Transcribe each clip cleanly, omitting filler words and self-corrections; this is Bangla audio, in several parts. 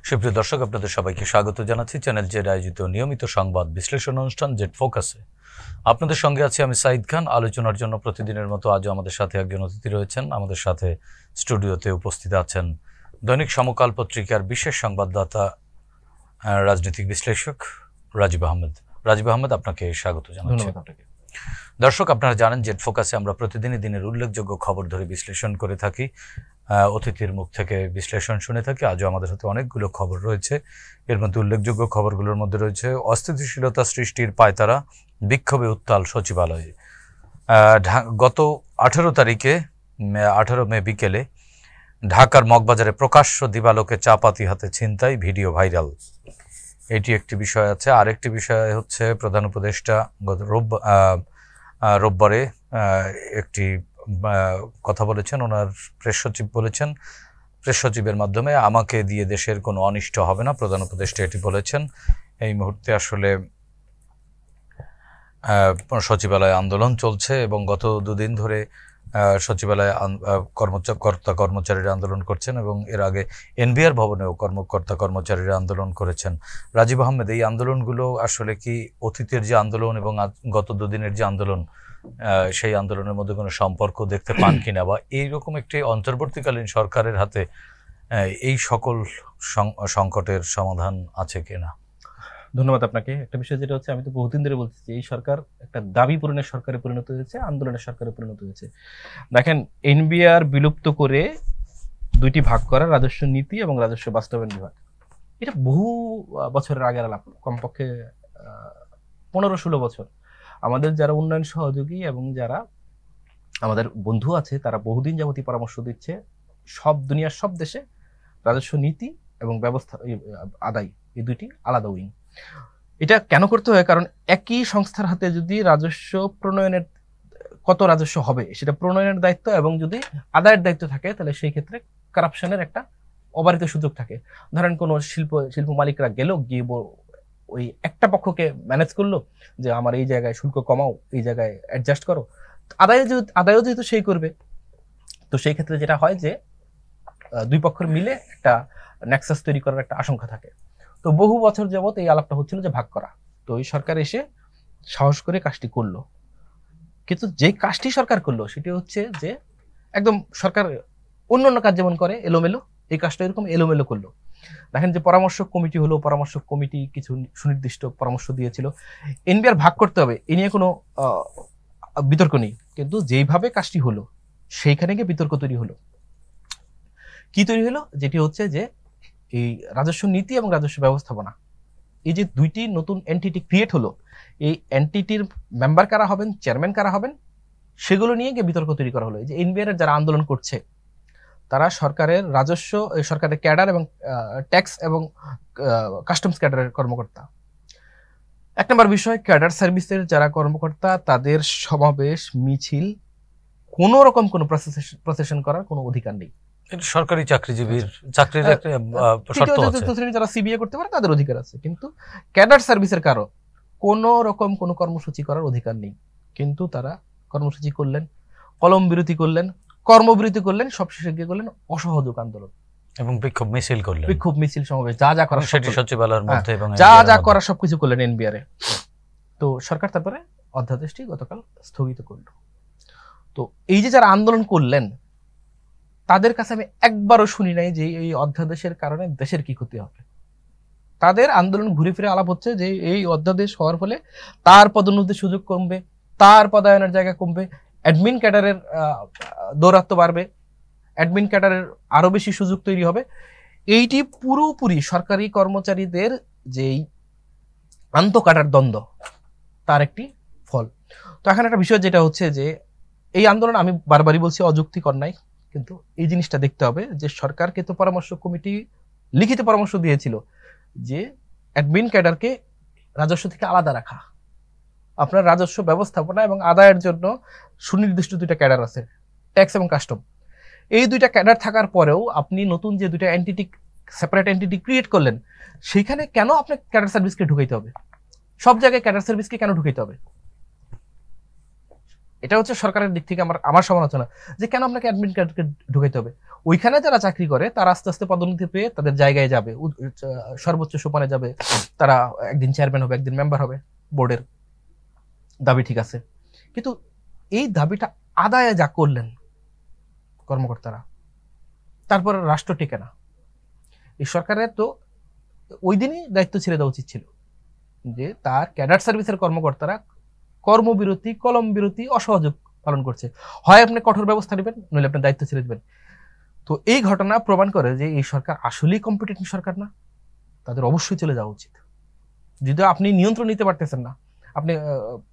সুপ্রিয় দর্শক, আপনাদের সবাইকে স্বাগত জানাচ্ছি চ্যানেল জেড আয়োজিত নিয়মিত সংবাদ বিশ্লেষণ অনুষ্ঠান জেড ফোকাসে। আপনাদের সঙ্গে আছি আমি সাইদ খান। আলোচনার জন্য প্রতিদিনের মতো আজও আমাদের সাথে একজন অতিথি রয়েছেন। আমাদের সাথে স্টুডিওতে উপস্থিত আছেন দৈনিক সমকাল পত্রিকার বিশেষ সংবাদদাতা, রাজনৈতিক বিশ্লেষক রাজীব আহমেদ। রাজীব আহমেদ, আপনাকে স্বাগত জানাচ্ছি। দর্শক, আপনারা জানেন জেড ফোকাসে আমরা প্রতিদিনই দিনের উল্লেখযোগ্য খবর ধরে বিশ্লেষণ করে থাকি, অতিথির মুখ থেকে বিশ্লেষণ শুনে থাকি। আজও আমাদের হাতে অনেকগুলো খবর রয়েছে। এর মধ্যে উল্লেখযোগ্য খবরগুলোর মধ্যে রয়েছে অস্থিতিশীলতা সৃষ্টির পায়তারা, বিক্ষোভে উত্তাল সচিবালয়ে। গত 18 মে বিকেলে ঢাকার মগবাজারে প্রকাশ্য দিবালোকে চাপাতি হাতে ছিনতাই, ভিডিও ভাইরাল। এটি একটি বিষয় আছে। আরেকটি বিষয় হচ্ছে প্রধান উপদেষ্টা গত রোববারে একটি কথা বলেছেন। ওনার প্রেস সচিব বলেছেন, প্রেস সচিবের মাধ্যমে আমাকে দিয়ে দেশের কোনো অনিষ্ট হবে না, প্রধান উপদেষ্টা এটি বলেছেন। এই মুহূর্তে আসলে সচিবালয়ে আন্দোলন চলছে এবং গত দুদিন ধরে সচিবালয়ে কর্মচারীরা আন্দোলন করছেন এবং এর আগে এনবিআর ভবনেও কর্মচারীরা আন্দোলন করেছেন। রাজীব আহমেদ, এই আন্দোলনগুলো আসলে কি অতীতের যে আন্দোলন এবং গত দুদিনের যে আন্দোলন, সেই আন্দোলনের মধ্যে কোনো সম্পর্ক দেখতে পান কিনা, বা এইরকম একটি অন্তর্বর্তীকালীন সরকারের হাতে এই সকল সংকটের সমাধান আছে কিনা? ধন্যবাদ আপনাকে। একটা বিষয় যেটা হচ্ছে, আমি তো বহুদিন ধরে বলছি যে এই সরকার একটা দাবি পূরণের সরকারে পরিণত হয়েছে, আন্দোলনের সরকারে পরিণত হয়েছে। দেখেন, এনবিআর বিলুপ্ত করে দুইটি ভাগ করা, রাজস্ব নীতি এবং রাজস্ব বাস্তবায়ন বিভাগ, এটা বহু বছরের আগের আলাপ, কমপক্ষে 15-16 বছর। আমাদের যারা উন্নয়ন সহযোগী এবং যারা আমাদের বন্ধু আছে, তারা বহুদিন যাবতীয় পরামর্শ দিচ্ছে সব দুনিয়ার সব দেশে রাজস্ব নীতি এবং ব্যবস্থা আদায়, এই দুইটি আলাদা উইং। এটা কেন করতে হয়? কারণ একই সংস্থার হাতে যদি রাজস্ব প্রণয়নের কত রাজস্ব হবে সেটা প্রণয়নের দায়িত্ব এবং যদি আদায়ের দায়িত্ব থাকে, তাহলে সেই ক্ষেত্রে কারাপশনের একটা অবারিত সুযোগ থাকে। ধরেন কোনো শিল্প মালিকরা গেল, গিয়ে ওই একটা পক্ষকে ম্যানেজ করলো যে আমার এই জায়গায় শুল্ক কমাও, এই জায়গায় অ্যাডজাস্ট করো, আদায়ও যেহেতু সেই করবে, তো সেই ক্ষেত্রে যেটা হয় যে দুই পক্ষের মিলে একটা নেক্সাস তৈরি করার একটা আশঙ্কা থাকে। তো বহু বছর যাবত এই আলাপটা হচ্ছিল যে ভাগ করা। তো এই সরকার এসে সাহস করে কাজটি করলো, কিন্তু যে কাজটি সরকার করলো সেটি হচ্ছে যে একদম সরকার অন্য কাজ যেমন করে এলোমেলো, এই কাজটা এরকম এলোমেলো করলো। দেখেন যে পরামর্শক কমিটি হলো, পরামর্শক কমিটি কিছু সুনির্দিষ্ট পরামর্শ দিয়েছিল, এনবিআর ভাগ করতে হবে, এ নিয়ে কোনো বিতর্ক নেই। কিন্তু যেইভাবে কাজটি হলো সেইখানে গিয়ে বিতর্ক তৈরি হলো। কি তৈরি হলো? যেটি হচ্ছে যে এই রাজস্ব নীতি এবং রাজস্ব ব্যবস্থাপনা, এই যে দুইটি নতুন এন্টিটি ক্রিয়েট হলো, এই এন্টিটির মেম্বার কারা হবেন, চেয়ারম্যান কারা হবেন, সেগুলো নিয়ে গিয়ে বিতর্ক তৈরি করা হলো। এই যে এনবিআর যারা আন্দোলন করছে, তারা সরকারের রাজস্ব, সরকারের ক্যাডার এবং ট্যাক্স এবং কাস্টমস ক্যাডারের কর্মকর্তা। এক নম্বর বিষয়, ক্যাডার সার্ভিসের যারা কর্মকর্তা, তাদের সমাবেশ মিছিল কোনো রকম কোনো প্রসেশন করার কোনো অধিকার নেই। সরকারি চাকরিজীবীর চাকরির একটা শর্ত আছে, যারা সিবিএ করতে পারে তাদের অধিকার আছে, কিন্তু ক্যাডার সার্ভিসের কারো কোনো রকম কোনো কর্মসূচি করার অধিকার নেই। কিন্তু তারা কর্মসূচি করলেন, কলম বিরতি করলেন, কর্মবিরতি করলেন, সবশেষে গিয়ে করলেন অসহযোগ আন্দোলন এবং বিক্ষোভ মিছিল করলেন, বিক্ষোভ মিছিল সমাবেশ, যা করা সেটি সচিবালয়ের মধ্যে এবং যা করা সবকিছু করলেন এনবিআর এ। তো সরকার তারপরে অধ্যাদেশটি গতকাল স্থগিত করলো। তো এই যে যারা আন্দোলন করলেন, তাদের কাছে আমি একবারও শুনি নাই যে এই অধ্যাদেশের কারণে দেশের কি ক্ষতি হবে। তাদের আন্দোলন ঘুরে ফিরে আলাপ হচ্ছে যে এই অধ্যাদেশ হওয়ার ফলে তার পদোন্নতির সুযোগ কমবে, তার পদায়নের জায়গা কমবে, অ্যাডমিন ক্যাডারের দৌরাত্ম্য বাড়বে, অ্যাডমিন ক্যাডারের আরো বেশি সুযোগ তৈরি হবে। এইটি পুরোপুরি সরকারি কর্মচারীদের যেই আন্তঃকাডার দ্বন্দ্ব, তার একটি ফল। তো এখন একটা বিষয় যেটা হচ্ছে যে এই আন্দোলন, আমি বারবারই বলছি, অযৌক্তিকর নাই, কিন্তু এই জিনিসটা দেখতে হবে যে সরকারকে তো পরামর্শ কমিটি লিখিত পরামর্শ দিয়েছিল যে অ্যাডমিন ক্যাডারকে রাজস্ব থেকে আলাদা রাখা। আপনার রাজস্ব ব্যবস্থাপনা এবং আদায়ের জন্য সুনির্দিষ্ট দুইটা ক্যাডার আছে, ট্যাক্স এবং কাস্টম। এই দুইটা ক্যাডার থাকার পরেও আপনি নতুন যে দুইটা এন্টিটি, সেপারেট এন্টিটি ক্রিয়েট করলেন, সেইখানে কেন আপনার ক্যাডার সার্ভিসকে ঢুকাইতে হবে? সব জায়গায় ক্যাডার সার্ভিসকে কেন ঢুকাইতে হবে? এটা হচ্ছে সরকারের দিক থেকে আমার সমালোচনা, যে কেন আপনাকে অ্যাডমিন ক্যাডারকে ঢুকাইতে হবে। ওইখানে যারা চাকরি করে তারা আস্তে আস্তে পদোন্নতি পেয়ে তাদের জায়গায় যাবে, সর্বোচ্চ সোপানে যাবে, তারা একদিন চেয়ারম্যান হবে, একদিন মেম্বার হবে বোর্ডের। দাবি ঠিক আছে, কিন্তু এই দাবিটা আদায়ে যা করলেন কর্মকর্তারা, তারপর রাষ্ট্র টেকে না। এই সরকারের তো ওই দিনই দায়িত্ব ছেড়ে দেওয়া উচিত ছিল, যে তার ক্যাডার সার্ভিসের কর্মকর্তারা কর্মবিরতি, কলম বিরতি, অসহযোগ পালন করছে। হয় আপনি কঠোর ব্যবস্থা নেবেন, নইলে আপনি দায়িত্ব ছেড়ে দেবেন। তো এই ঘটনা প্রমাণ করে যে এই সরকার আসলেই কম্পিটেন্ট সরকার না, তাদের অবশ্যই চলে যাওয়া উচিত। যদিও আপনি নিয়ন্ত্রণ নিতে পারতেছেন না, আপনি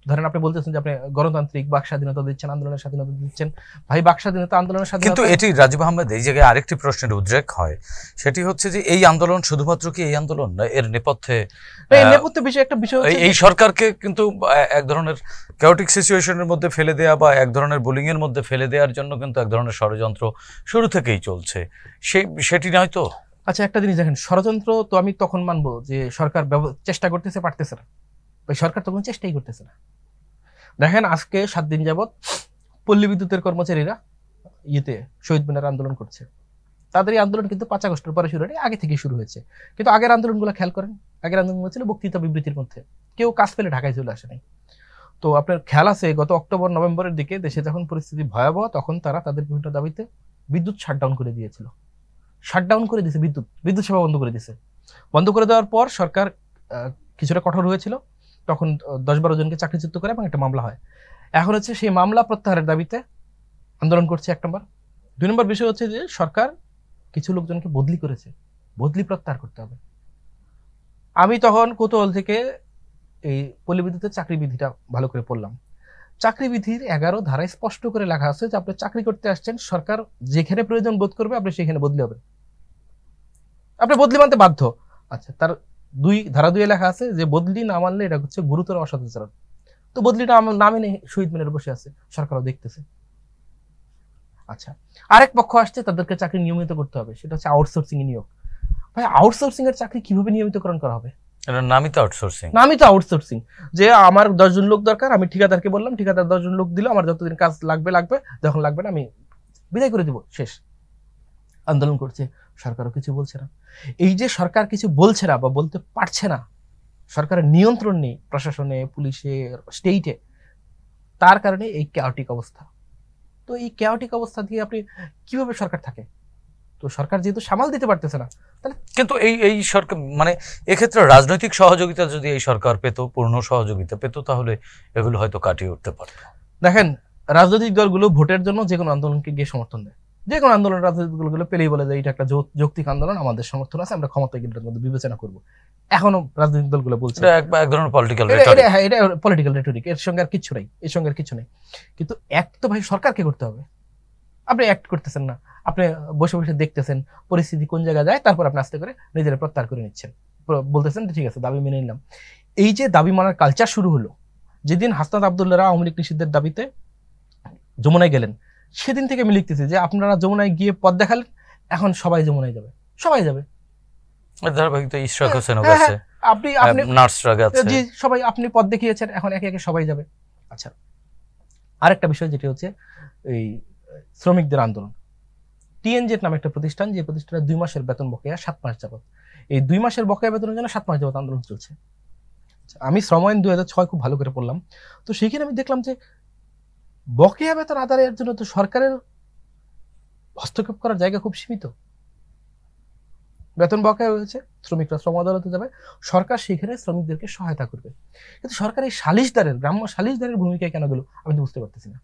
ধরেন আপনি বলতেছেন যে আপনি গণতান্ত্রিক বাক স্বাধীনতা দিচ্ছেন, আন্দোলনের স্বাধীনতা দিচ্ছেন। ভাই, বাক স্বাধীনতা, আন্দোলনের স্বাধীনতা, কিন্তু এটি রাজীব আহমেদ, এই জায়গায় আরেকটি প্রশ্নের উদ্রেক হয়, সেটি হচ্ছে যে এই আন্দোলন শুধুমাত্র কি এই আন্দোলন নয়, এর নেপথ্যে নেপথ্যে বিষয় একটা বিষয় হচ্ছে এই সরকারকে কিন্তু এক ধরনের ক্যাওটিক সিচুয়েশনের মধ্যে ফেলে দেওয়া বা এক ধরনের বোলিং এর মধ্যে ফেলে দেওয়ার জন্য কিন্তু এক ধরনের ষড়যন্ত্র শুরু থেকেই চলছে, সেটি নয় তো? আচ্ছা, একটা জিনিস দেখেন, ষড়যন্ত্র তো আমি তখন মানবো যে সরকার চেষ্টা করতেছে, পারতেছে না। সরকার তখন চেষ্টাই করতেছে না। দেখেন, আজকে 7 দিন যাবৎ পল্লী বিদ্যুতের কর্মচারীরা শহীদ মিনার আন্দোলন করছে। তাদের এই আন্দোলন কিন্তু 5 আগস্টের পরে শুরু হয়নি, আগে থেকে শুরু হয়েছে। কিন্তু আগের আন্দোলনগুলো খেয়াল করেন, আগের আন্দোলনগুলো ছিল বক্তৃতা বিবৃতির মধ্যে, কেউ কাজ পেলে ঢাকায় চলে আসে নাই। তো আপনার খেয়াল আছে, গত অক্টোবর নভেম্বরের দিকে দেশে যখন পরিস্থিতি ভয়াবহ, তখন তারা তাদের বিভিন্ন দাবিতে বিদ্যুৎ শাটডাউন করে দিয়েছিল। শাটডাউন করে দিয়েছে, বিদ্যুৎ সেবা বন্ধ করে দিয়েছে। বন্ধ করে দেওয়ার পর সরকার কিছুটা কঠোর হয়েছিল, তখন 10-12 জনকে চাকরিচ্যুত করে এবং একটা মামলা হয়। এখন হচ্ছে সেই মামলা প্রত্যাহারের দাবিতে আন্দোলন করছে, 1 নম্বর। 2 নম্বর বিষয় হচ্ছে যে সরকার কিছু লোকজনকে বদলি করেছে, বদলি প্রত্যাহার করতে হবে। আমি তখন কৌতূহল থেকে এই পল্লী বিদ্যুতের চাকরি বিধিটা ভালো করে পড়লাম। চাকরি বিধির 11 ধারায় স্পষ্ট করে লেখা আছে যে আপনি চাকরি করতে আসছেন, সরকার যেখানে প্রয়োজন বোধ করবে আপনি সেখানে বদলি হবেন, আপনি বদলি মানতে বাধ্য। আচ্ছা, তার ধারা 2 লেখা আছে যে বদলি না মানলে এটা হচ্ছে গুরুতর অসদাচরণ। তো বদলিটা না মেনে শহীদ মিনারে বসে আছে, সরকারও দেখতেছে। আচ্ছা, আরেক পক্ষ আসছে, তাদেরকে চাকরি নিয়মিত করতে হবে, সেটা হচ্ছে আউটসোর্সিং নিয়োগ। ভাই, আউটসোর্সিং এর চাকরি কিভাবে নিয়মিতকরণ করা হবে? এটার নামই তো আউটসোর্সিং। নামই তো আউটসোর্সিং। যে আমার 10 জন লোক দরকার, আমি ঠিকাদারকে বললাম, ঠিকাদার 10 জন লোক দিল, আমার যতদিন কাজ লাগবে, যখন লাগবে না আমি বিদায় করে দিব, শেষ। আন্দোলন করছে, সরকারও কিছু বলছে না। এই যে সরকার কিছু বলছে না বা বলতে পারছে না, সরকারের নিয়ন্ত্রণ নেই প্রশাসনে, পুলিশে, স্টেটে, তার কারণে এই ক্যাওটিক অবস্থা। তো এই ক্যাওটিক অবস্থা দিয়ে আপনি কিভাবে সরকার থাকে? তো সরকার যেহেতু সামাল দিতে পারতেছে না, তাহলে কিন্তু এই সরকার, মানে এক্ষেত্রে রাজনৈতিক সহযোগিতা যদি এই সরকার পেত, পূর্ণ সহযোগিতা পেত, তাহলে এগুলো হয়তো কাটিয়ে উঠতে পারত। দেখেন, রাজনৈতিক দলগুলো ভোটের জন্য যে কোনো আন্দোলনকে গিয়ে সমর্থন দেয়, যে কোনো আন্দোলন রাজনৈতিক দলগুলো পেলেই বলে যে এটা একটা যৌক্তিক আন্দোলন, আমাদের সমর্থন আছে, আমরা ক্ষমতায় গেলে বিবেচনা করবো। এখনো রাজনৈতিক দলগুলো বলছে এক ধরনের পলিটিক্যাল এটা পলিটিক্যাল রেটরিক, এর সঙ্গে আর কিছু নাই, এর সঙ্গে আর কিছু নেই। কিন্তু অ্যাক্ট তো ভাই সরকারকে করতে হবে। আপনি অ্যাক্ট করতেছেন না, আপনি বসে বসে দেখতেছেন পরিস্থিতি কোন জায়গায় যায়, তারপর আপনি আস্তে করে নিজেরা প্রত্যাহার করে নিচ্ছেন, বলতেছেন ঠিক আছে দাবি মেনে নিলাম। এই যে দাবি মানার কালচার শুরু হলো, যেদিন হাসনাত আব্দুল্লাহরা আওয়ামী লীগ নিষিদ্ধের দাবিতে যমুনায় গেলেন, সেদিন থেকে আমি লিখতেছি যে আপনারা যমুনায় গিয়ে পথ দেখালেন, এখন সবাই যমুনায় যাবে, সবাই যাবে। সবাই আপনি পথ দেখিয়েছেন, এখন একে একে সবাই যাবে। আচ্ছা, আরেকটা বিষয় যেটা হচ্ছে এই শ্রমিকদের আন্দোলন। টিএনজেড নামে একটা প্রতিষ্ঠান, যে প্রতিষ্ঠানের 2 মাসের বেতন বকেয়া 7 মাস যাবত, এই 2 মাসের বকেয়া বেতনের জন্য 7 মাস যাবত আন্দোলন চলছে। আমি শ্রম আইন 2006 খুব ভালো করে পড়লাম, তো সেইখানে আমি দেখলাম যে বকেয়া বেতন আদায়ের জন্য তো সরকারের হস্তক্ষেপ করার জায়গা খুব সীমিত। বেতন বকেয়া হয়েছে, শ্রমিকরা শ্রম আদালতে যাবে, সরকার সেখানে শ্রমিকদেরকে সহায়তা করবে। কিন্তু সরকার এই সালিশদারের, গ্রাম্য সালিশদারের ভূমিকায় কেন গেল আমি তো বুঝতে পারতেছি না।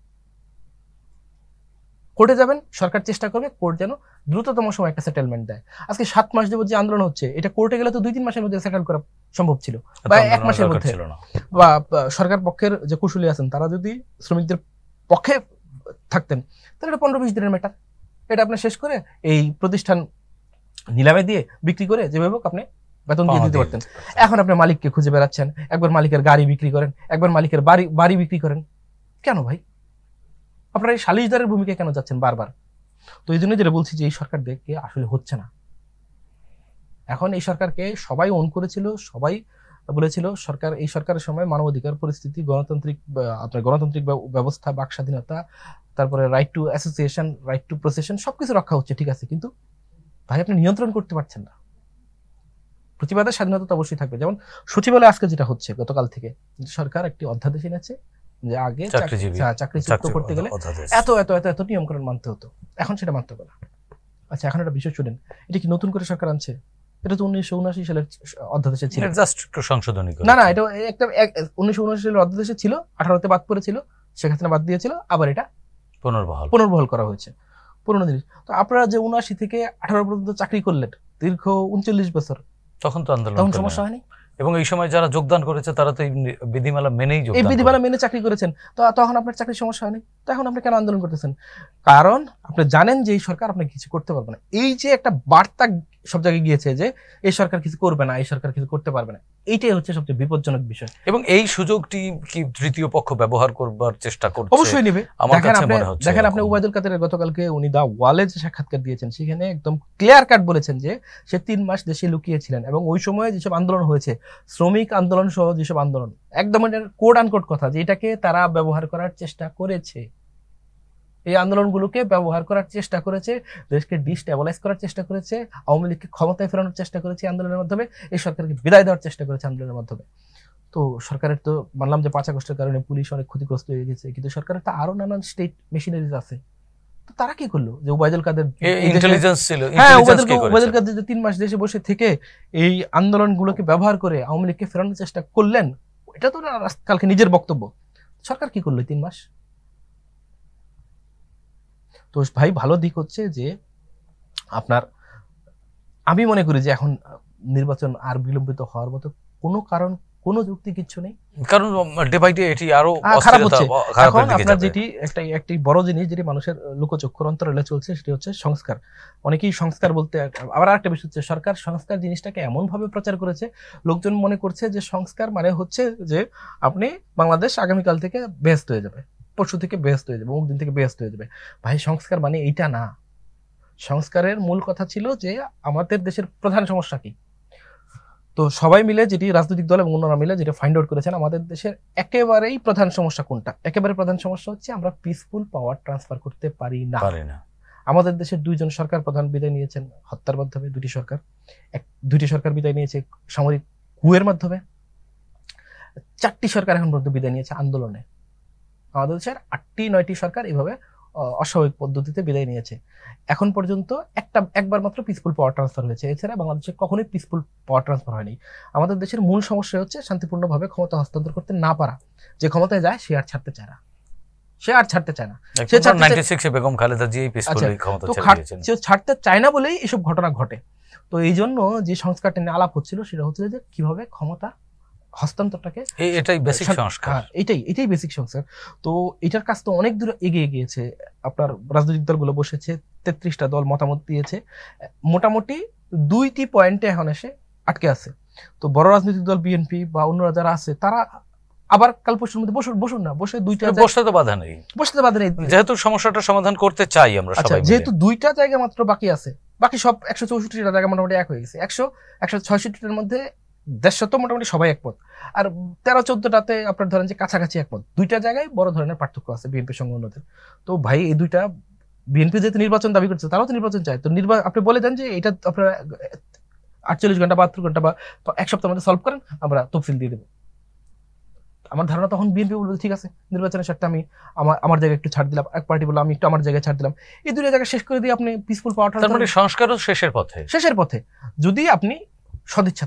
কোর্টে যাবেন, সরকার চেষ্টা করবে কোর্ট যেন দ্রুততম সময় একটা সেটেলমেন্ট দেয়। আজকে 7 মাস যাবত যে আন্দোলন হচ্ছে, এটা কোর্টে গেলে তো 2-3 মাসের মধ্যে সেটেল করা সম্ভব ছিল, বা 1 মাসের মধ্যে। বা সরকার পক্ষের যে কুশলী আছেন, তারা যদি শ্রমিকদের পক্ষে থাকতেন, তাহলে এটা 15-20 দিনের ম্যাটার। এটা আপনি শেষ করে এই প্রতিষ্ঠান নিলামে দিয়ে বিক্রি করে যেভাবে হোক আপনি বেতন দিয়ে দিতে পারতেন। এখন আপনি মালিককে খুঁজে বেড়াচ্ছেন, একবার মালিকের গাড়ি বিক্রি করেন, একবার মালিকের বাড়ি বিক্রি করেন। কেন ভাই? আপনারা এই সালিশদারের ভূমিকায় কেন যাচ্ছেন বারবার? তো এই জন্য যেটা বলছি যে এই সরকার দেখে আসলে হচ্ছে না। এখন এই সরকারকে সবাই অন করেছিল, সবাই বলেছিল সরকার, এই সরকারের সময় মানবাধিকার পরিস্থিতি, আপনার গণতান্ত্রিক ব্যবস্থা, বাক স্বাধীনতা, তারপরে right to association, right to procession সবকিছু রক্ষা হচ্ছে, ঠিক আছে, কিন্তু ভাই আপনি নিয়ন্ত্রণ করতে পারছেন না। প্রতিবাদের স্বাধীনতা তো অবশ্যই থাকবে। যেমন সচিবালয়ে আজকে যেটা হচ্ছে, গতকাল থেকে সরকার একটি অধ্যাদেশ এনেছে যে আগে চাকরিচ্যুত করতে গেলে এত এত এত এত নিয়মকানুন মানতে হতো, এখন সেটা মানতে হবে না। আচ্ছা, এখন একটা বিষয় শুনেন, এটা কি নতুন করে সরকার আনছে? এটা তো 1979 সালের অধ্যাদেশে ছিল, জাস্ট একটু সংশোধনী করে। না, এটা একটা 1979 সালের অধ্যাদেশে ছিল, 18তে বাদ পড়েছিল, শেখ হাসিনা বাদ দিয়েছিল, আবার এটা পুনর্বহাল করা হয়েছে, পুরনো জিনিস। তো আপনারা যে 79 থেকে 18 পর্যন্ত চাকরি করলেন দীর্ঘ 39 বছর, তখন তো আন্দোলন, তখন সমস্যা হয়নি? এবং এই সময় যারা যোগদান করেছে তারা তো এই বিধিমালা মেনেই এই বিধিমালা মেনে চাকরি করেছেন, তো তখন আপনার চাকরির সমস্যা হয়নি, তো এখন আপনি কেন আন্দোলন করতেছেন? কারণ আপনি জানেন যে এই সরকার আপনি কিছু করতে পারবে না। এই যে একটা বার্তা সব জায়গায় গিয়েছে যে এই সরকার কিছু করবে না, এই সরকার কিছু করতে পারবে না, এইটাই হচ্ছে সবচেয়ে বিপজ্জনক বিষয়। এবং এই সুযোগটি কি তৃতীয় পক্ষ ব্যবহার করবার চেষ্টা করছে? অবশ্যই নেবে। আমার কাছে মনে হচ্ছে, দেখেন আপনি ওবায়দুল কাদেরের গতকালকে উনি দা ওয়ালে যে সাক্ষাৎকার দিয়েছেন, সেখানে একদম ক্লিয়ার কাট বলেছেন যে সে 3 মাস দেশে লুকিয়েছিলেন, এবং ওই সময় যেসব আন্দোলন হয়েছে, শ্রমিক আন্দোলন সহ যেসব আন্দোলন, একদম কোড আনকোড কথা, যে এটাকে তারা ব্যবহার করার চেষ্টা করেছে, এই আন্দোলনগুলোকে ব্যবহার করার চেষ্টা করেছে, দেশকে ডিস্টেবলাইজ করার চেষ্টা করেছে, আওয়ামী লীগকে ক্ষমতায় ফেরানোর চেষ্টা করেছে আন্দোলনের মাধ্যমে, এই সরকারকে বিদায় দেওয়ার চেষ্টা করেছে আন্দোলনের মাধ্যমে। তো সরকারের তো মানলাম যে 5 আগস্টের কারণে পুলিশ অনেক ক্ষতিগ্রস্ত হয়ে গেছে, কিন্তু সরকারের তো আরো নানান স্টেট মেশিনারিজ আছে। তো তারা কি করলো? যে ওবায়দুল কাদের ইন্টেলিজেন্স ছিল, ওবায়দুল কাদের যে 3 মাস দেশে বসে থেকে এই আন্দোলনগুলোকে ব্যবহার করে আওয়ামী লীগকে ফেরানোর চেষ্টা করলেন, এটা তো কালকে নিজের বক্তব্য। সরকার কি করলো 3 মাস? তো ভাই ভালো দিক হচ্ছে যে আপনার, আমি মনে করি যে এখন নির্বাচন আর বিলম্বিত হওয়ার মতো কোনো কারণ, কোনো যুক্তি কিচ্ছু নেই, কারণ ডে বাই ডে এটি আরো খারাপ হচ্ছে। এখন আপনার যেটি একটি বড় জিনিস যেটি মানুষের লোকচক্ষুর অন্তরালে চলছে, সেটি হচ্ছে সংস্কার। অনেকেই সংস্কার বলতে, আবার আরেকটা বিষয় হচ্ছে সরকার সংস্কার জিনিসটাকে এমন ভাবে প্রচার করেছে, লোকজন মনে করছে যে সংস্কার মানে হচ্ছে যে আপনি বাংলাদেশ আগামীকাল থেকে বেহেশত হয়ে যাবে, পরশু থেকে বেহেশত হয়ে যাবে, অমুক দিন থেকে বেহেশত হয়ে যাবে। ভাই সংস্কার মানে এইটা না। সংস্কারের মূল কথা ছিল যে আমাদের দেশের প্রধান সমস্যা কি। তো সবাই মিলে, যেটি রাজনৈতিক দল এবং অন্যরা মিলে যেটা ফাইন্ড আউট করেছেন, আমাদের দেশের একেবারেই প্রধান সমস্যা কোনটা? একেবারে প্রধান সমস্যা হচ্ছে আমরা পিসফুল পাওয়ার ট্রান্সফার করতে পারি না। আমাদের দেশের 2 জন সরকার প্রধান বিদায় নিয়েছেন হত্যার মাধ্যমে, 2টি সরকার বিদায় নিয়েছে সামরিক কুয়ের মাধ্যমে, 4টি সরকার এখন পর্যন্ত বিদায় নিয়েছে আন্দোলনে। আমাদের দেশের 8টি-9টি সরকার এভাবে অস্বাভাবিক পদ্ধতিতে বিদায় নিয়েছে। এখন পর্যন্ত একবার মাত্র পিসফুল পাওয়ার ট্রান্সফার হয়েছে, এছাড়া বাংলাদেশে কখনোই পিসফুল পাওয়ার ট্রান্সফার হয়নি। আমাদের দেশের মূল সমস্যা হচ্ছে শান্তিপূর্ণভাবে ক্ষমতা হস্তান্তর করতে না পারা। যে ক্ষমতায় যায় সে আর ছাড়তে চায় না, বেগম খালেদা জিয়া পিসফুলি ক্ষমতা ছাড়তে চায় না বলেই এসব ঘটনা ঘটে। তো এই জন্য যে সংস্কারটা নিয়ে আলাপ হচ্ছিল, সেটা হচ্ছিল যে কিভাবে ক্ষমতা হস্তান্তরটাকে, এটাই বেসিক সংস্কার, এটাই বেসিক সংস্কার। তো এটার কাজ তো অনেক দূর এগিয়ে গিয়েছে। আপনার রাজনৈতিক দলগুলো বসেছে, 33টা দল মতামত দিয়েছে, মোটামুটি 2টি পয়েন্টে এখন এসে আটকে আছে। তো বড় রাজনৈতিক দল বিএনপি বা অন্যরা যারা আছে, তারা আবার কাল পরশুর মধ্যে বসুন না, বসে বসতে তো বাধা নেই, যেহেতু সমস্যাটা সমাধান করতে চাই আমরা সবাই, যেহেতু 2টা জায়গা মাত্র বাকি আছে, বাকি সব 164টা জায়গা মোটামুটি এক হয়ে গেছে। 166টার মধ্যে 150 মোটামুটি সবাই একমত, আর 13-14টাতে আপনার ধরেন যে কাছাকাছি একমত। 2টা জায়গায় বড় ধরনের পার্থক্য আছে বিএনপির সঙ্গে অন্যদের। তো ভাই এই 2টা, বিএনপি যেহেতু নির্বাচন দাবি করছে, তারাও তো নির্বাচন চায়। তো আপনি বলে দেন যে এটা আপনারা 48 ঘন্টা 72 ঘন্টা বা 1 সপ্তাহের মধ্যে সলভ করেন, আমরা তফসিল দিয়ে দেবো। আমার ধারণা তখন বিএনপি বলবে ঠিক আছে, নির্বাচনের স্বার্থে আমি আমার জায়গায় একটু ছাড় দিলাম, এক পার্টি বললো আমি একটু আমার জায়গায় ছাড় দিলাম, এই 2টা জায়গা শেষ করে দিয়ে আপনি পিসফুল পাওয়ার ট্রান্সফার, সংস্কারও শেষের পথে যদি আপনি সদিচ্ছা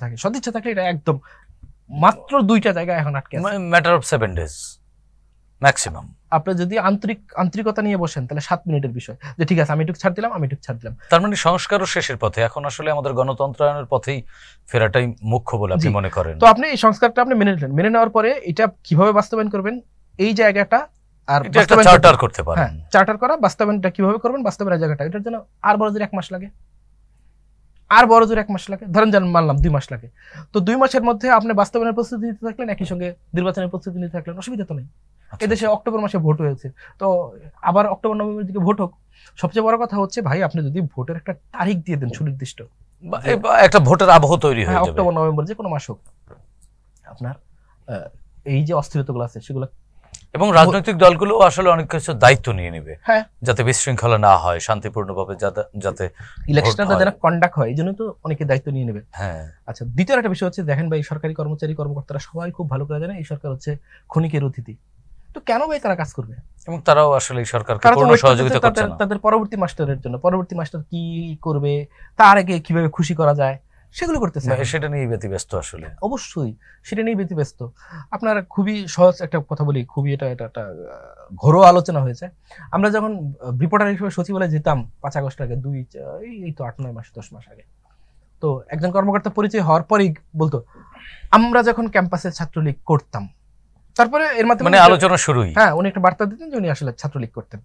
থাকে, এটা একদম মাত্র 2টা জায়গা এখন আটকে আছে, ম্যাটার অফ 7 ডেজ ম্যাক্সিমাম। আপনি যদি আন্তরিকতা নিয়ে বসেন, তাহলে 7 মিনিটের বিষয়, যে ঠিক আছে আমি একটু ছাড় দিলাম। তার মানে সংস্কারও শেষের পথে, এখন আসলে আমাদের গণতন্ত্রায়নের পথেই ফেরাটাই মুখ্য বলে আপনি মনে করেন? তো আপনি এই সংস্কারটা আপনি মেনে নেওয়ার পরে এটা কিভাবে বাস্তবায়ন করবেন, এই জায়গাটা আর চার্টার করতে পারেন, চার্টার করা, বাস্তবায়নটা কিভাবে করবেন, বাস্তবায়নের জায়গাটা, এটার জন্য আর বড় জোর 1 মাস লাগে, ধরেন মানলাম 2 মাস লাগে। তো 2 মাসের মধ্যে আপনি বাস্তবায়নের প্রস্তুতি নিতে থাকলেন, একই সঙ্গে নির্বাচনের প্রস্তুতি নিতে থাকলেন, অসুবিধা তো নেই। এদেশে অক্টোবর মাসে ভোট হয়েছে, তো আবার অক্টোবর-নভেম্বরের দিকে ভোট হোক। সবচেয়ে বড় কথা হচ্ছে ভাই, আপনি যদি ভোটের একটা তারিখ দিয়ে দেন সুনির্দিষ্ট, একটা ভোটের আবহ তৈরি হয়ে যাবে, অক্টোবর-নভেম্বর যে কোনো মাস হোক, আপনার এই যে অস্থিরতাগুলো আছে সেগুলো, এবং রাজনৈতিক দলগুলো আসলে অনেক কিছু দায়িত্ব নিয়ে নেবে, হ্যাঁ, যাতে বিশৃঙ্খলা না হয়, শান্তিপূর্ণভাবে যাতে ইলেকশনটা যেন কন্ডাক্ট হয়, এই জন্য তো অনেকে দায়িত্ব নিয়ে নেবে। হ্যাঁ। আচ্ছা, দ্বিতীয় একটা বিষয় হচ্ছে, দেখেন ভাই, সরকারি কর্মচারী কর্মকর্তারা সবাই খুব ভালো করে জানে এই সরকার হচ্ছে ক্ষণিকের অতিথি। তো কেন ভাই তারা কাজ করবে? এবং তারাও আসলে এই সরকারকে তারা তো পূর্ণ সহযোগিতা করছে না। তাদের পরবর্তী মাস্টারের জন্য, পরবর্তী মাস্টার কি করবে, তার আগে কিভাবে খুশি করা যায় সেগুলো করতেছে, সেটা নিয়ে ব্যতিব্যস্ত আসলে। অবশ্যই সেটা নিয়ে ব্যতিব্যস্ত। আপনার খুবই সহজ একটা কথা বলি, খুবই এটা একটা ঘরোয়া আলোচনা হয়েছে। আমরা যখন রিপোর্টার হিসেবে সচিবালয়ে যেতাম 5 আগস্ট আগে, এই তো 8-9 মাস 10 মাস আগে, তো একজন কর্মকর্তা পরিচয় হওয়ার পরেই বলতো, আমরা যখন ক্যাম্পাসে ছাত্রলীগ করতাম, তারপরে এর মাধ্যমে মানে আলোচনা শুরুই। হ্যাঁ, উনি একটা বার্তা দিতেন যে উনি আসলে ছাত্রলীগ করতেন।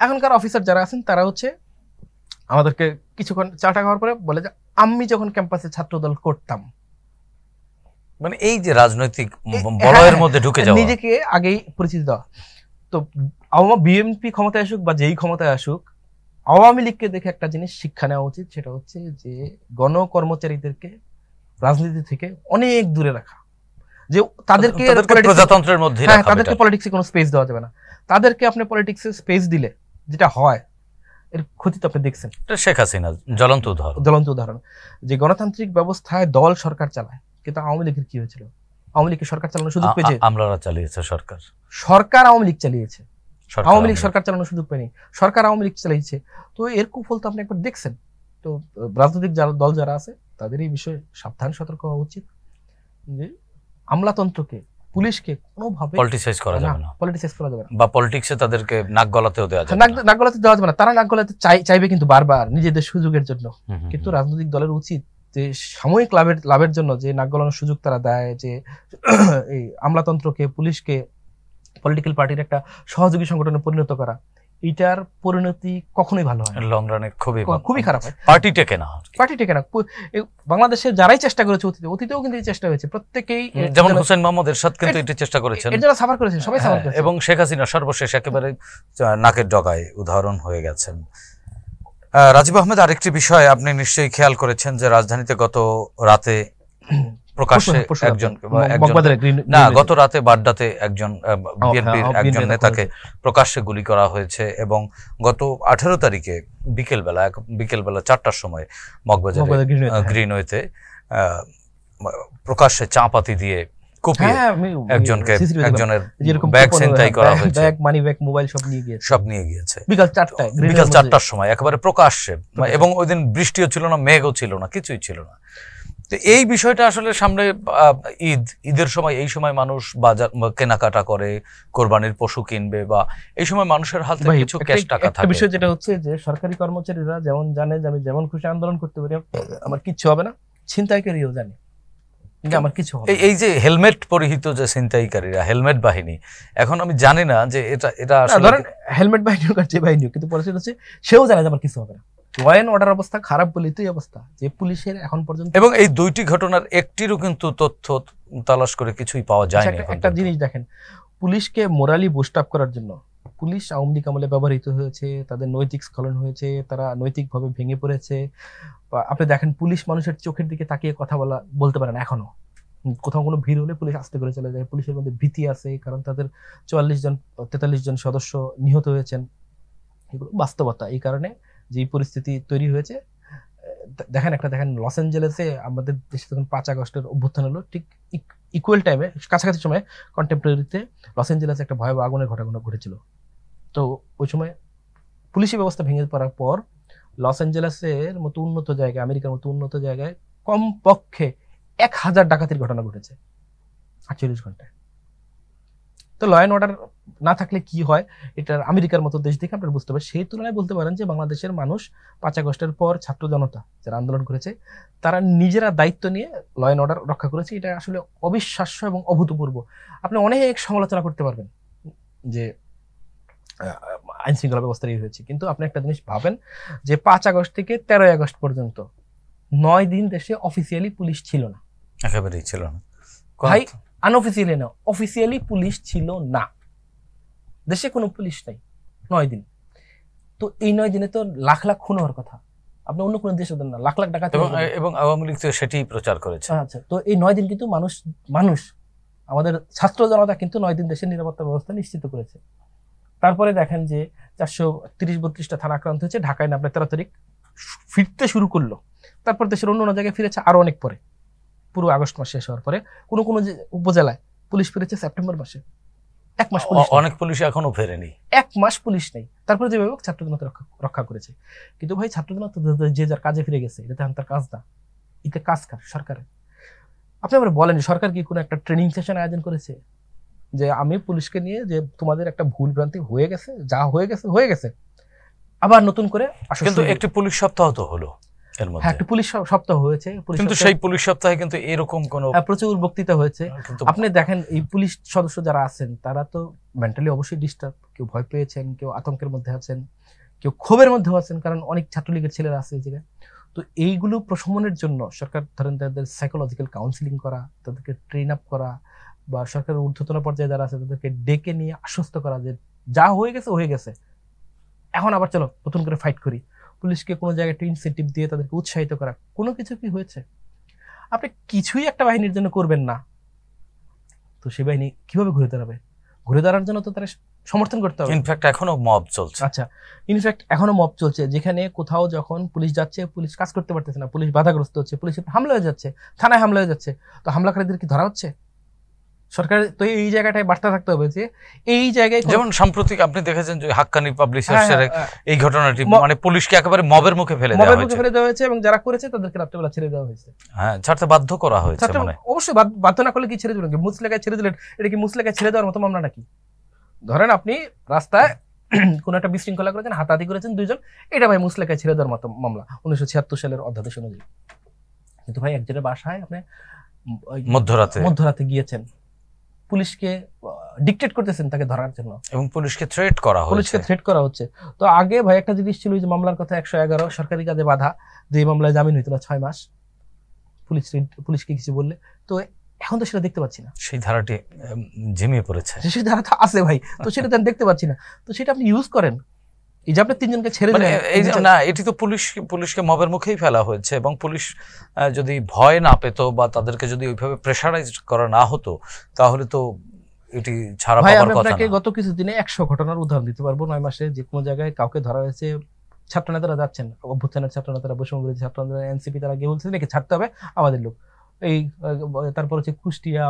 এখনকার অফিসার যারা আছেন তারা হচ্ছে আমাদেরকে কিছুক্ষণ চাটা খাওয়ার পরে বলে যে আমি যখন ক্যাম্পাসে ছাত্রদল করতাম। মানে এই যে রাজনৈতিক বলয়ের মধ্যে ঢুকে যাওয়া, নিজেকে আগেই পরিচিতি দেওয়া। তো বিএনপি ক্ষমতায় আসুক বা যেই ক্ষমতায় আসুক, আওয়ামী লীগকে দেখে একটা জিনিস শিক্ষা নেওয়া উচিত, সেটা হচ্ছে যে গণকর্মচারীদেরকে রাজনীতি থেকে অনেক দূরে রাখা, যে তাদেরকে প্রজাতন্ত্রের মধ্যে রাখা, তাদেরকে পলিটিক্সে কোনো স্পেস দেওয়া যাবে না। তাদেরকে আপনি পলিটিক্সে স্পেস দিলে যেটা হয়, এর ক্ষতি তো আপনি দেখছেন। শেখ হাসিনা জ্বলন্ত উদাহরণ, যে গণতান্ত্রিক ব্যবস্থায় দল সরকার চালায়, কিন্তু আওয়ামী লীগের কি হয়েছিল? আওয়ামী লীগকে সরকার চালানোর সুযোগ পেয়েছে? আমলারা চালিয়েছে সরকার আওয়ামী লীগ চালিয়েছে, আওয়ামী লীগ সরকার চালানোর সুযোগ পায়নি, সরকার আওয়ামী লীগ চালিয়েছে। তো এর কুফল তো আপনি একবার দেখছেন। তো রাজনৈতিক দল যারা আছে তাদের এই বিষয়ে সাবধান সতর্ক হওয়া উচিত, যে আমলাতন্ত্রকে, পুলিশকে কোনোভাবে পলিটিসাইজ করা যাবে না, বা পলিটিক্সে তাদেরকে নাক গলাতেও দেওয়া যাবে না। নাক গলাতে দেওয়া যাবে না। তারা নাক গলাতে চাইবে কিন্তু বারবার নিজেদের সুযোগের জন্য। কিন্তু রাজনৈতিক দলের উচিত যে সাময়িক লাভের জন্য যে নাক গলানোর সুযোগ তারা দেয়, যে এই আমলাতন্ত্রকে, পুলিশকে পলিটিক্যাল পার্টির একটা সহযোগী সংগঠনে পরিণত করা, এইটার পরিণতি কখনোই ভালো হয় না, লং রানে খুবই খারাপ হয়। পার্টি টেকে না। বাংলাদেশে যারাই চেষ্টা করেছে অতীতেও কিন্তু এই চেষ্টা হয়েছে, প্রত্যেকেই, যেমন হোসেন মোহাম্মদ এরশাদ কিন্তু এটা চেষ্টা করেছেন, এর জন্য সাফার করেছেন, সবাই সাফার করেছে। এবং শেখ হাসিনা সর্বশেষ একেবারে নাকের ডগায় উদাহরণ হয়ে গেছেন। রাজীব আহমেদ, আরেকটি বিষয় আপনি নিশ্চয়ই খেয়াল করেছেন যে রাজধানীতে গত রাতে প্রকাশ্যে গত রাতে বাড্ডাতে একজন বিএনপির একজন নেতাকে প্রকাশ্যে গুলি করা হয়েছে, এবং গত 18 তারিখে বিকেলবেলা 4টার সময় মগবাজার গ্রিনওয়েতে প্রকাশ্যে চাপাতি দিয়ে কুপিয়ে একজনের ব্যাগ ছিনতাই করা হয়েছে, মানি ব্যাগ, মোবাইল সব নিয়ে গিয়েছে বিকাল 4টার সময় একেবারে প্রকাশ্যে। এবং ওই দিন বৃষ্টিও ছিল না, মেঘও ছিল না, কিছুই ছিল না। তো এই বিষয়টা আসলে সামনে ঈদের সময়, এই সময় মানুষ বাজার কেনাকাটা করে, কোরবানির পশু কিনবে, বা এই সময় মানুষের হাতে কিছু ক্যাশ টাকা থাকে। একটা বিষয় যেটা হচ্ছে যে সরকারি কর্মচারীরা যেমন জানে যে আমি যেমন খুশি আন্দোলন করতে পারি, আমার কিচ্ছু হবে না, ছিনতাইকারীও জানে আমার কিছু হবে। এই যে হেলমেট পরিহিত যে ছিনতাইকারীরা, হেলমেট বাহিনী, এখন আমি জানি না যে এটা আসলে ধরেন হেলমেট বাহিনী হোক আর যে বাহিনী হোক, কিন্তু পরিস্থিতি হচ্ছে সেও জানে যে আমার কিছু হবে না। ল অ্যান্ড অর্ডার অবস্থা খারাপ বলেই তো এই অবস্থা, যে পুলিশের এখন পর্যন্ত, এবং এই দুইটি ঘটনার একটিরও কিন্তু তথ্য তালাশ করে কিছুই পাওয়া যায়নি। একটা জিনিস দেখেন, পুলিশকে মোরালি বুস্ট আপ করার জন্য পুলিশ আওয়ামী লীগ আমলে ব্যবহৃত হয়েছে, তাদের নৈতিক স্খলন হয়েছে, তারা নৈতিকভাবে ভেঙে পড়েছে। আপনি দেখেন, পুলিশ মানুষের চোখের দিকে তাকিয়ে কথা বলতে পারে না এখনো। কোথাও কোনো ভিড় হলে পুলিশ আস্তে করে চলে যায়। পুলিশের মধ্যে ভীতি আছে, কারণ তাদের 44 জন সদস্য নিহত হয়েছেন। এগুলো বাস্তবতা। এই কারণে যে পরিস্থিতি তৈরি হয়েছে, দেখেন লস অ্যাঞ্জেলেসে আমাদের দেশে যখন 5 আগস্টের অভ্যুত্থান হলো, ঠিক ইকুয়াল টাইমে, কাছাকাছি সময়ে কন্টেম্পোরারিতে লস অ্যাঞ্জেলেসে একটা ভয়াবহ আগুনের ঘটনা ঘটেছিল। তো ওই সময় পুলিশি ব্যবস্থা ভেঙে পড়ার পর লস অ্যাঞ্জেলেসের মতো উন্নত জায়গায়, আমেরিকার মতো উন্নত জায়গায় কমপক্ষে 1000 ডাকাতির ঘটনা ঘটেছে 48 ঘন্টায়। তো ল অ্যান্ড অর্ডার না থাকলে কি হয়, এটা আমেরিকার মতো দেশ দেখে আপনারা বুঝতে পারেন। সেই তুলনায় বলতে পারেন যে বাংলাদেশের মানুষ 5 আগস্টের পর ছাত্র জনতা যারা আন্দোলন করেছে, তারা নিজেরা দায়িত্ব নিয়ে ল অ্যান্ড অর্ডার রক্ষা করেছে। এটা আসলে অবিশ্বাস্য এবং অভূতপূর্ব। আপনি অনেক সমালোচনা করতে পারবেন যে আইন শৃঙ্খলা ব্যবস্থা হয়েছে, কিন্তু আপনি একটা জিনিস ভাবেন যে 5 আগস্ট থেকে 13 আগস্ট পর্যন্ত 9 দিন দেশে অফিসিয়ালি পুলিশ ছিল না, একেবারেই ছিল না ভাই। আনঅফিসিয়ালি না, অফিসিয়ালি পুলিশ ছিল না, দেশে কোনো পুলিশ নাই 9 দিন। তো এই 9 দিনে তো লাখ লাখ খুন হওয়ার কথা, আপনি অন্য কোনো দেশে দেন না, লাখ লাখ ডাকাতি, এবং আওয়ামী লীগ তো সেটাই প্রচার করেছে। আচ্ছা, তো এই 9 দিন কিন্তু মানুষ আমাদের ছাত্র জনতা কিন্তু 9 দিন দেশের নিরাপত্তা ব্যবস্থা নিশ্চিত করেছে। তারপরে দেখেন যে 430-32টা থানা আক্রান্ত হয়েছে, ঢাকায় না আপনার 13 তারিখ ফিরতে শুরু করলো, তারপর দেশের অন্য অন্য জায়গায় ফিরেছে আরো অনেক পরে, পুরো আগস্ট মাস শেষ হওয়ার পরে। কোনো কোনো উপজেলায় পুলিশ ফিরেছে সেপ্টেম্বর মাসে, 1 মাস পুলিশ, অনেক পুলিশ এখনো ফেরেনি, 1 মাস পুলিশ নেই। তারপরে যেভাবে ছাত্র জনতা রক্ষা করেছে। কিন্তু ভাই ছাত্র জনতা যে যার কাজে ফিরে গেছে, এটা তার কাজ না, এটা কাজ কার? সরকারের। আপনি আবার বলেন সরকার কি কোনো একটা ট্রেনিং সেশন আয়োজন করেছে যে আমি পুলিশকে নিয়ে যে তোমাদের একটা ভুল ভ্রান্তি হয়ে গেছে, যা হয়ে গেছে হয়ে গেছে, আবার নতুন করে আসলে? কিন্তু একটি পুলিশ সপ্তাহ তো হলো এর মধ্যে। হ্যাঁ, একটা পুলিশ সপ্তাহ হয়েছে, কিন্তু সেই পুলিশ সপ্তাহে কিন্তু এরকম কোনো প্রচুর বক্তৃতা হয়েছে। আপনি দেখেন এই পুলিশ সদস্য যারা আছেন তারা তো মেন্টালি অবশ্যই ডিস্টার্ব, কেউ ভয় পেয়েছেন, কেউ আতঙ্কের মধ্যে আছেন, কেউ ক্ষোভের মধ্যেও আছেন, কারণ অনেক ছাত্রলীগের ছেলেরা আছে এই জায়গায়। তো এইগুলো প্রশমনের জন্য সরকার ধরেন তাদের সাইকোলজিক্যাল কাউন্সিলিং করা, তাদেরকে ট্রেন আপ করা, বা সরকারের ঊর্ধ্বতন পর্যায়ে যারা আছে তাদেরকে ডেকে নিয়ে আশ্বস্ত করা যে যা হয়ে গেছে হয়ে গেছে, এখন আবার চলো নতুন করে ফাইট করি। পুলিশকে কোনো জায়গায় একটা ইনসেন্টিভ দিয়ে তাদেরকে উৎসাহিত করা, কোনো কিছু কি হয়েছে? আপনি কিছুই একটা বাহিনীর জন্য করবেন না, তো সেই বাহিনী কিভাবে ঘুরে দাঁড়াবে? ঘুরে দাঁড়ার জন্য তো তারা সমর্থন করতে হবে। ইনফ্যাক্ট এখনো মব চলছে। আচ্ছা, ইনফ্যাক্ট এখনো মব চলছে, যেখানে কোথাও যখন পুলিশ যাচ্ছে পুলিশ কাজ করতে পারতেছে না, পুলিশ বাধাগ্রস্ত হচ্ছে, পুলিশের হামলা হয়ে যাচ্ছে, থানায় হামলা হয়ে যাচ্ছে, তো হামলাকারীদের কি ধরা হচ্ছে? সরকার তো এই জায়গাটায় বার্তা থাকতে হবে যে এই জায়গায়, যেমন সাম্প্রতিক আপনি দেখেছেন যে হাক্কানি পাবলিশার্সের এই ঘটনাটি, মানে পুলিশকে একেবারে মবের মুখে ফেলে দেওয়া হয়েছে এবং যারা করেছে তাদেরকে রাত্রেবেলা ছেড়ে দেওয়া হয়েছে। হ্যাঁ, ছাড়তে বাধ্য করা হয়েছে। মানে অবশ্যই বাধ্য না করলে কি ছেড়ে দিলেন? মুসলেকায় ছেড়ে দিলেন, এটা কি মুসলেকায় ছেড়ে দেওয়ার মতো মামলা নাকি? ধরেন আপনি রাস্তায় কোন একটা বিশৃঙ্খলা করেছেন, হাতাহাতি করেছেন 2 জন, এটা ভাই মুসলেকায় ছেড়ে দেওয়ার মতো মামলা 1976 সালের অধ্যাদেশ অনুযায়ী। কিন্তু ভাই একজনের বাসায় আপনি মধ্যরাতে গিয়েছেন, পুলিশকে ডিকটেট করতেছেন তাকে ধরার জন্য, এবং পুলিশকে থ্রেট করা হচ্ছে। তো আগে ভাই একটা জিনিস ছিল, যে মামলার কথা 111 সরকারি কাজে বাধা, যে মামলায় জামিন হইতো না 6 মাস, পুলিশকে কিছু বললে। তো এখন তো সেটা দেখতে পাচ্ছি না, সেই ধারাটি ঝিমিয়ে পড়েছে। সেই ধারা তো আছে ভাই, তো সেটা তো দেখতে পাচ্ছি না। তো সেটা আপনি ইউজ করেন, এই যে আপনি 3 জনকে ছেড়ে দিলেন, না, এটি তো পুলিশকে মবের মুখেই ফেলা হয়েছে, এবং পুলিশ যদি ভয় না পেত বা তাদেরকে যদি ওইভাবে প্রেশারাইজ করা না হতো, তাহলে তো এটি ছাড়া পাওয়ার কথা না। আপনাকে গত কিছুদিনে 100 ঘটনার উদাহরণ দিতে পারবো। 9 মাসে যে কোনো জায়গায় কাউকে ধরা হয়েছে, ছাত্রনেতারা যাচ্ছেন, অভ্যুত্থানের ছাত্রনেতারা, বৈষম্যবিরোধী ছাত্রনেতারা, এনসিপি, তারা গিয়ে বলছে নাকি ছাড়তে হবে আমাদের লোক। এই তারপর হচ্ছে কুষ্টিয়া,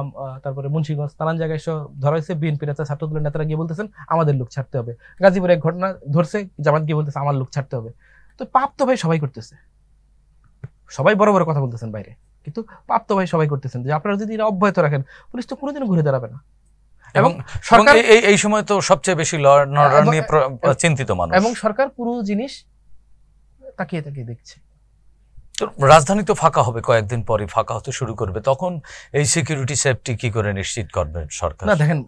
তারপরে মুন্সিগঞ্জ, নানান জায়গায় ধরা হয়েছে, বিএনপি নেতা, ছাত্রদলের নেতারা গিয়ে বলতেছেন আমাদের লোক ছাড়তে হবে। গাজীপুরে এক ঘটনা ধরছে, জামাত গিয়ে বলতেছে আমার লোক ছাড়তে হবে। তো পাপ তো ভাই সবাই করতেছে, সবাই বড় বড় কথা বলতেছেন বাইরে, কিন্তু পাপ তো ভাই সবাই করতেছেন। যে আপনারা যদি অব্যাহত রাখেন, পুলিশ তো কোনোদিনও ঘুরে দাঁড়াবে না। এবং সরকার এই সময় তো সবচেয়ে বেশি ল অ্যান্ড অর্ডার নিয়ে চিন্তিত মানুষ, এবং সরকার পুরো জিনিস তাকিয়ে তাকিয়ে দেখছে। রাজধানী তো ফাঁকা হবে, কয়েকদিন পরে ফাঁকা হতে শুরু করবে, তখন এই সিকিউরিটি সেফটি কি করে নিশ্চিত করবে সরকার? না দেখেন,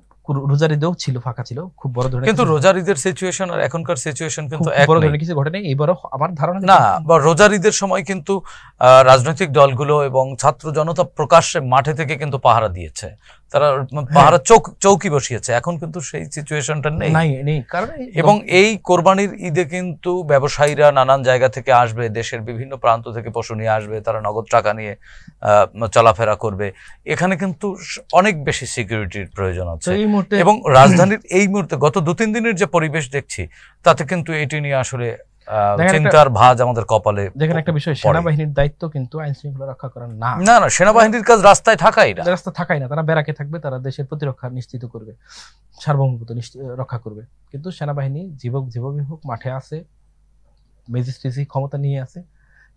রোজার ঈদেও ছিল, ফাঁকা ছিল, খুব বড় ধরনের, কিন্তু রোজার ঈদের সিচুয়েশন আর এখনকার সিচুয়েশন কিন্তু এক বড় ধরনের কিছু ঘটে নাই এবারও আমার ধারণা। না, রোজার ঈদের সময় কিন্তু রাজনৈতিক দলগুলো এবং ছাত্র জনতা প্রকাশ্যে মাঠে থেকে কিন্তু পাহারা দিয়েছে, তারা পাহারা চৌকি বসিয়েছে। এখন কিন্তু সেই সিচুয়েশনটা নেই, কারণ এবং এই কোরবানির ঈদে কিন্তু ব্যবসায়ীরা নানান জায়গা থেকে আসবে, দেশের বিভিন্ন প্রান্ত থেকে পশু নিয়ে আসবে, তারা নগদ টাকা নিয়ে চলাফেরা করবে। এখানে কিন্তু অনেক বেশি সিকিউরিটির প্রয়োজন আছে, এবং রাজধানীর এই মুহূর্তে গত 2-3 দিনের যে পরিবেশ দেখছি, তাতে কিন্তু এটি নিয়ে আসলে চিন্তার ভাঁজ আমাদের কপালে। দেখেন একটা বিষয়, সেনাবাহিনীর দায়িত্ব কিন্তু আইন শৃঙ্খলা রক্ষা করা না। না, সেনাবাহিনীর কাজ রাস্তায় থাকাই না, তারা ব্যারাকে থাকবে, তারা দেশের প্রতিরক্ষা নিশ্চিত করবে, সার্বভৌমত্ব রক্ষা করবে। কিন্তু সেনাবাহিনী যেভাবে হোক মাঠে আছে, ম্যাজিস্ট্রেসি ক্ষমতা নিয়ে আছে,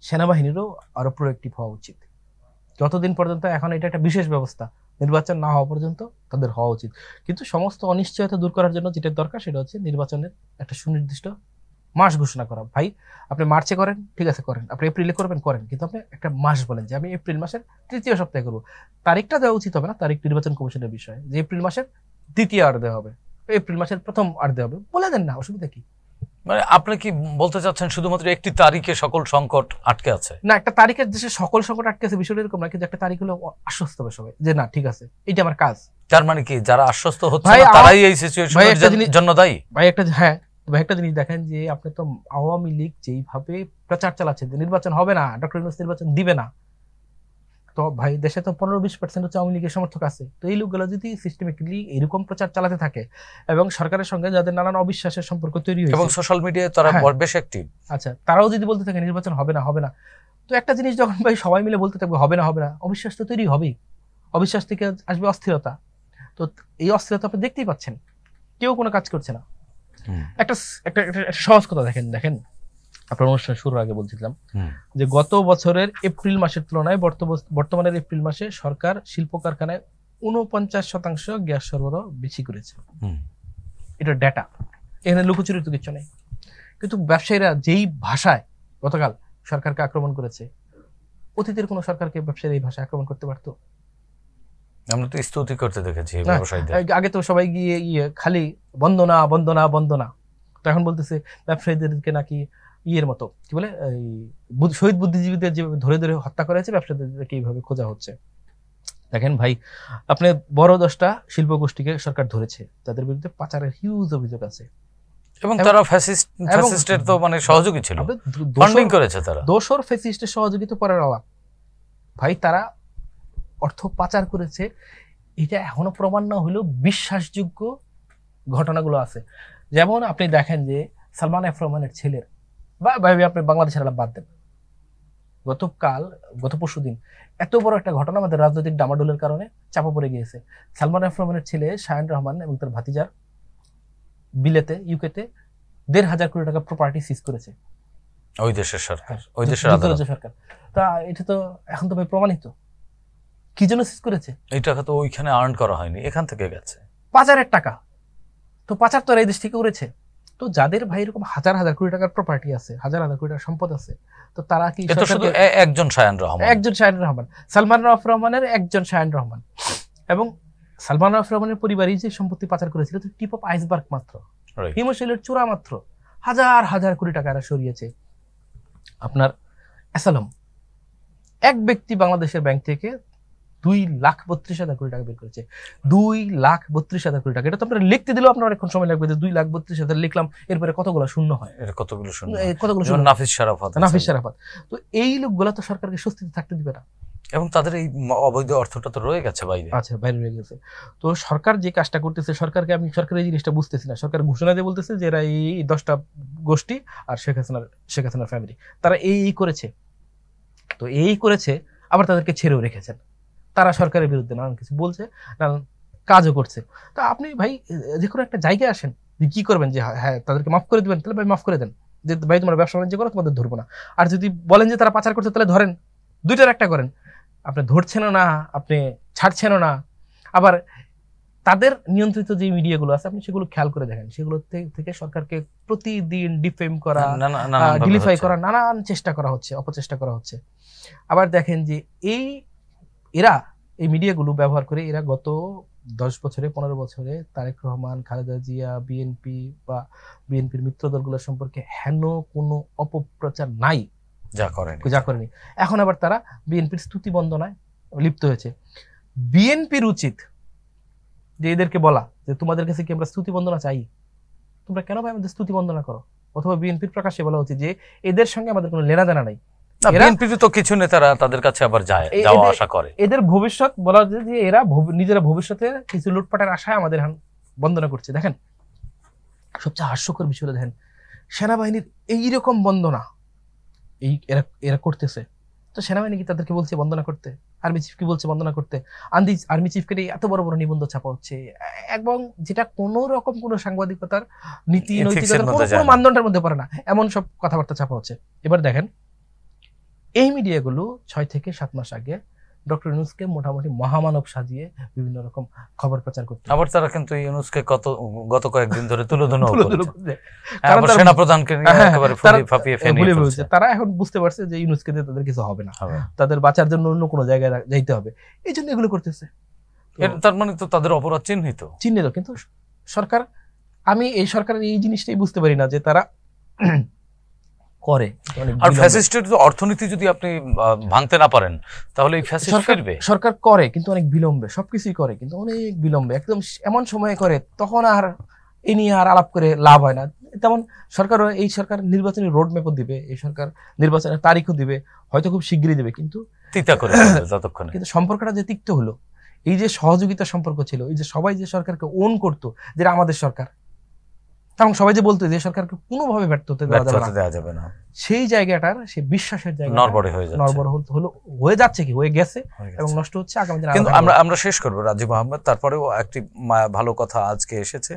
সেনাবাহিনীরও আরো প্রোঅ্যাক্টিভ হওয়া উচিত। যতদিন পর্যন্ত, এখন এটা একটা বিশেষ ব্যবস্থা, নির্বাচন না হওয়া পর্যন্ত তাদের হওয়া উচিত। কিন্তু সমস্ত অনিশ্চয়তা দূর করার জন্য যেটা দরকার, সেটা হচ্ছে নির্বাচনের একটা সুনির্দিষ্ট মাস ঘোষণা করা। ভাই আপনি মার্চে করেন, ঠিক আছে করেন, আপনি এপ্রিলে করেন, কিন্তু আপনি একটা মাস বলেন যে আমি এপ্রিল মাসের 3য় সপ্তাহে করবো। তারিখটা দেওয়া উচিত হবে না, তারিখ নির্বাচন কমিশনের বিষয়, যে এপ্রিল মাসের 2য় আর্ধ দেওয়া হবে, এপ্রিল মাসের 1ম আর্ধ দেওয়া হবে, বলে দেন না, অসুবিধা কি? মানে আপনি কি বলতে চাচ্ছেন শুধুমাত্র একটি তারিখে সকল সংকট আটকে আছে? না, একটা তারিখের দেশে সকল সংকট আটকে আছে বিষয়টা এরকম না, কিন্তু একটা তারিখ হলো আশ্বস্ত হবে সবাই যে না ঠিক আছে, এটা আমার কাজ। তার মানে কি যারা আশ্বস্ত হচ্ছে না তারাই এই সিচুয়েশনের জন্য দায়ী? ভাই একটা জিনিস দেখেন, যে আপনি তো আওয়ামী লীগ যেইভাবে প্রচার চালাচ্ছে যে নির্বাচন হবে না, ডক্টর ইউনূস নির্বাচন দিবে না, তো ভাই দেশে তো 15-20% হচ্ছে আওয়ামী লীগের সমর্থক আছে, তো এই লোকগুলো যদি সিস্টেমেটিকলি এরকম প্রচার চালাতে থাকে এবং সরকারের সঙ্গে যাদের নানান অবিশ্বাসের সম্পর্ক তৈরি হয়েছে এবং সোশ্যাল মিডিয়ায় তারা হ্যাঁ। বেশ অ্যাক্টিভ, আচ্ছা তারাও যদি বলতে থাকে নির্বাচন হবে না হবে না, তো একটা জিনিস যখন ভাই সবাই মিলে বলতে থাকবে হবে না হবে না, অবিশ্বাস তো তৈরি হবেই, অবিশ্বাস থেকে আসবে অস্থিরতা। তো এই অস্থিরতা আপনি দেখতেই পাচ্ছেন, কেউ কোনো কাজ করছে না। একটা একটা একটা সহজ কথা দেখেন, আপনার অনুষ্ঠান শুরুর আগে বলছিলাম যে গত বছরের এপ্রিল মাসের তুলনায় বর্তমানের এপ্রিল মাসে সরকার শিল্প কারখানায় 49% গ্যাস সরবরাহ বেশি করেছে। এটা ডেটা, এখানে লুকোচুরি তো কিছু নেই। কিন্তু ব্যবসায়ীরা যেই ভাষায় গতকাল সরকারকে আক্রমণ করেছে, অতীতের কোন সরকারকে ব্যবসায়ীরা এই ভাষায় আক্রমণ করতে পারতো? আমরা তো স্তুতি করতে দেখেছি ব্যবসায়ীদের। আগে তো সবাই গিয়ে খালি বন্দনা বন্দনা বন্দনা, তো এখন বলতেছে ব্যবসায়ীদেরকে নাকি ইয়ের মতো কি বলে শহীদ বুদ্ধিজীবীদের যে ধরে ধরে হত্যা করা হয়েছে, ব্যবসায়ীদেরকে এইভাবে খোঁজা হচ্ছে। দেখেন ভাই, আপনি বড় 10টা শিল্প গোষ্ঠীকে সরকার ধরেছে, তাদের বিরুদ্ধে পাচারের হিউজ অভিযোগ আছে এবং তারা ফ্যাসিস্টের তো মানে সহযোগী ছিল, ফান্ডিং করেছে তারা। দোসর ফ্যাসিস্টের সহযোগিতা পরের আলাপ ভাই, তারা অর্থ পাচার করেছে, এটা এখনো প্রমাণ না হলেও বিশ্বাসযোগ্য ঘটনাগুলো আছে। যেমন আপনি দেখেন যে সালমান এফ রহমানের ছেলের, বা ভাই আপনি বাংলাদেশের আলাপ বাদ দেন, গত পরশুদিন এত বড় একটা ঘটনা আমাদের রাজনৈতিক ডামাডোলের কারণে চাপা পড়ে গিয়েছে। সালমান এফ রহমানের ছেলে শায়ান রহমান এবং তার ভাতিজার বিলেতে ইউকেতে 1,500 কোটি টাকা প্রপার্টি সিজ করেছে ওই দেশের সরকার, ওই দেশের সরকার। তা এটা তো এখন তো ভাই প্রমাণিত, কি জন্য সিজ করেছে? এই টাকা তো ওইখানে আর্ন করা হয়নি, এখান থেকে গেছে পাচারের টাকা। তো পাচার তো এই দেশ থেকে করেছে। তো যাদের ভাই এরকম হাজার হাজার কোটি টাকার প্রপার্টি আছে, হাজার হাজার কোটি টাকার সম্পদ আছে, তো তারা কি শুধু একজন শায়ান রহমান, সালমান এফ রহমানের একজন শায়ান রহমান, এবং সালমান এফ রহমানের পরিবারই যে সম্পত্তি পাচার করেছিল তো টিপ অফ আইসবার্গ মাত্র, হিমশৈলের চূড়া মাত্র। হাজার হাজার কোটি টাকা এরা সরিয়েছে। আপনার অ্যাসালম এক ব্যক্তি বাংলাদেশের ব্যাংক থেকে 2,32,000 কোটি টাকা বের করেছে। 2,32,000 কোটি টাকা, এটা তো আপনার লিখতে দিলেও আপনার অনেকক্ষণ সময় লাগবে যে 2,32,000 লিখলাম, এরপরে কতগুলো শূন্য হয়, কতগুলো শূন্য। নাফিস শারাফাত। তো এই লোকগুলা তো সরকারকে স্বস্তিতে থাকতে দিবে না, এবং তাদের এই অবৈধ অর্থটা তো রয়ে গেছে বাইরে। আচ্ছা, বাইরে রয়ে গেছে। তো সরকার যে কাজটা করতেছে, আমি সরকারের এই জিনিসটা বুঝতেছি না। সরকার ঘোষণা দিয়ে বলতেছে যে এরা এই 10টা গোষ্ঠী আর শেখ হাসিনার ফ্যামিলি, তারা এই করেছে। তো এই করেছে, আবার তাদেরকে ছেড়েও রেখেছেন। তারা সরকারের বিরুদ্ধে নানান কিছু বলছে, নানান কাজও করছে। তো আপনি ভাই যে কোনো একটা জায়গায় আসেন, কি করবেন যে হ্যাঁ তাদেরকে মাফ করে দিবেন, তাহলে ভাই মাফ করে দেন, যে ভাই তোমরা ব্যবসা বাণিজ্য করো, তোমাদের ধরবো না। আর যদি বলেন যে তারা পাচার করছে, তাহলে ধরেন, দুইটার একটা করেন। আপনি ধরছেনও না, আপনি ছাড়ছেনও না। আবার তাদের নিয়ন্ত্রিত যে মিডিয়াগুলো আছে, আপনি সেগুলো খেয়াল করে দেখেন, সেগুলো থেকে সরকারকে প্রতিদিন ডিফেম করা, ডিলিফাই করা, নানান চেষ্টা করা হচ্ছে, অপচেষ্টা করা হচ্ছে। আবার দেখেন যে এই মিডিয়াগুলো ব্যবহার করে এরা গত 10 বছরে 15 বছরে তারেক রহমান, খালেদা জিয়া, বিএনপি বা বিএনপির মিত্র দলগুলোর সম্পর্কে হেন কোনো অপপ্রচার নাই যা করেনি। এখন আবার তারা বিএনপির স্তুতি বন্দনায় লিপ্ত হয়েছে। বিএনপির উচিত যে এদেরকে বলা যে তোমাদের কাছে কি আমরা স্তুতি বন্দনা চাই, তোমরা কেন ভাই আমাদের স্তুতি বন্দনা করো? অথবা বিএনপির প্রকাশ্যে বলা উচিত যে এদের সঙ্গে আমাদের কোনো লেনাদেনা নাই। বিএনপি তো কিছু নেতারা তাদের কাছে আবার যাওয়া আসা করে, এদের ভবিষ্যৎ বলা যে এরা নিজেরা ভবিষ্যতে কিছু লুটপাটের আশায় আমাদের বন্দনা করছে। দেখেন সবচেয়ে হাস্যকর বিষয় দেখেন, সেনাবাহিনীর এইরকম বন্দনা এরা করতেছে, তো সেনাবাহিনী কি তাদেরকে বলছে বন্দনা করতে? আর্মি চিফ কি বলছে বন্দনা করতে? আর্মি চিফকে এত বড় বড় নিবন্ধ ছাপা হচ্ছে, এবং যেটা কোনো রকম কোনো সাংবাদিকতার নীতি নৈতিকতার কোনো মানদণ্ডের মধ্যে পড়ে না, এমন সব কথাবার্তা ছাপা হচ্ছে। এবার দেখেন এই মিডিয়াগুলো 6 থেকে 7 মাস আগে ডক্টর ইউনূসকে মোটামুটি মহামানব সাজিয়ে বিভিন্ন রকম খবর প্রচার করতে, আবার তারা কিন্তু ইউনূসকে গত কয়েকদিন ধরে তুলোধুনো করছে, কারণ সেনাপ্রধানকে একেবারে ফাঁপিয়ে ফেলেছে। তারা এখন বুঝতে পারছে যে ইউনূসকে দিয়ে তাদের কিছু হবে না, তাদের বাঁচার জন্য অন্য কোনো জায়গায় যাইতে হবে, এই জন্য এগুলো করতেছে। তার মানে তো তাদের অপরাধ চিহ্নিত। কিন্তু সরকার, আমি এই সরকারের এই জিনিসটাই বুঝতে পারি না যে তারা করে। আর ফ্যাসিস্টের অর্থনীতি যদি আপনি ভাঙতে না পারেন, তাহলে এই ফ্যাসিস্ট ফিরবে। সরকার করে কিন্তু অনেক বিলম্বে, সবকিছুই করে কিন্তু অনেক বিলম্বে, একদম এমন সময়ে করে তখন আর এ নিয়ে আর আলাপ করে লাভ হয় না। তেমন এই সরকার নির্বাচনী রোড ম্যাপও দিবে, এই সরকার নির্বাচনের তারিখও দিবে, হয়তো খুব শীঘ্রই দিবে, কিন্তু তিতা করে ফেলবে ততক্ষণে। কিন্তু সম্পর্কটা যে তিক্ত হলো, এই যে সহযোগিতার সম্পর্ক ছিল, এই যে সবাই যে সরকারকে ওন করতো, যেটা আমাদের সরকার, এবং সবাই যে বলতো যে সরকারকে কোনোভাবে ব্যর্থ হতে দেওয়া যাবে না, সেই জায়গাটার, সেই বিশ্বাসের জায়গা নড়বড়ে হয়ে যাচ্ছে, নড়বড়ে হলো, হয়ে যাচ্ছে, কি হয়ে গেছে এবং নষ্ট হচ্ছে আগামী দিনে। কিন্তু আমরা শেষ করবো রাজীব আহমেদ। তারপরেও একটি ভালো কথা আজকে এসেছে,